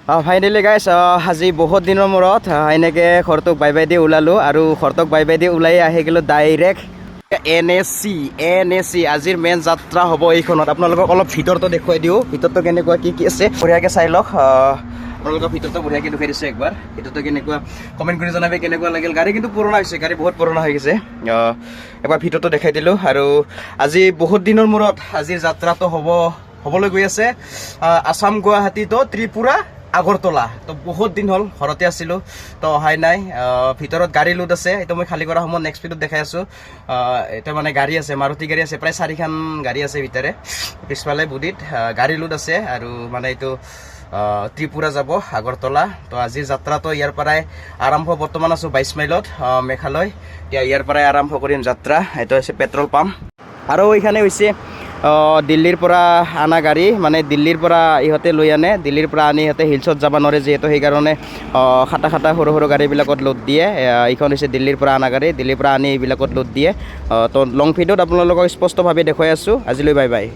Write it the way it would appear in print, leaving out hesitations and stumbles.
Finally গাইছ আজি বহুত দিনৰ মূৰত এনেকৈ ঘৰটোক বাই বাই দি ওলালোঁ আৰু ঘৰটোক বাই বাই দি ওলাই আহি গ'লোঁ ডাইৰেক্ট NAC আজিৰ মেইন যাত্ৰা হ'ব এইখনত। আপোনালোকক অলপ ভিতৰটো দেখুৱাই দিওঁ, ভিতৰটো কেনেকুৱা কি কি আছে বঢ়িয়াকৈ চাই লওক। আপোনালোকৰ ভিতৰটো বঢ়িয়াকৈ দেখুৱাই দিছোঁ একবাৰ। ভিতৰটো কেনেকুৱা কমেণ্ট কৰি জনাবি কেনেকুৱা লাগিল। গাড়ী কিন্তু পুৰণা হৈছে, গাড়ী বহুত পুৰণা হৈ গৈছে। একবাৰ ভিতৰটো দেখাই দিলোঁ। আৰু আজি বহুত দিনৰ মূৰত আজিৰ যাত্ৰাটো হ'বলৈ গৈ আছে আসাম গুৱাহাটী তো ত্ৰিপুৰা আগৰতলা। তো বহুত দিন হ'ল ঘৰতে আছিলোঁ, তো অহাই নাই। ভিতৰত গাড়ী লোড আছে, এইটো মই খালী কৰা সময়ত নেক্সট ভিডিঅ'ত দেখাই আছোঁ। এটা মানে গাড়ী আছে, মাৰুতি গাড়ী আছে, প্ৰায় 4খন গাড়ী আছে ভিতৰে। পিছফালে বুডিত গাড়ী লোড আছে আৰু মানে এইটো ত্ৰিপুৰা যাব আগৰতলা। তো আজিৰ যাত্ৰাটো ইয়াৰ পৰাই আৰম্ভ। বৰ্তমান আছোঁ 22 মাইলত মেঘালয়। এতিয়া ইয়াৰ পৰাই আৰম্ভ কৰিম যাত্ৰা। এইটো হৈছে পেট্ৰল পাম্প। আৰু এইখানে হৈছে দিল্লীৰ পৰা আনা গাড়ী, মানে দিল্লীৰ পৰা ইহঁতে লৈ আনে। দিল্লীৰ পৰা আনি ইহঁতে হিলছত যাব নোৱাৰে যিহেতু, সেইকাৰণে খাটা সৰু সৰু গাড়ীবিলাকত লোড দিয়ে। এইখন হৈছে দিল্লীৰ পৰা আনা গাড়ী, দিল্লীৰ পৰা আনি এইবিলাকত লোড দিয়ে। তো লং ভিডিঅ'ত আপোনালোকক স্পষ্টভাৱে দেখুৱাই আছোঁ। আজিলৈ বাই বাই।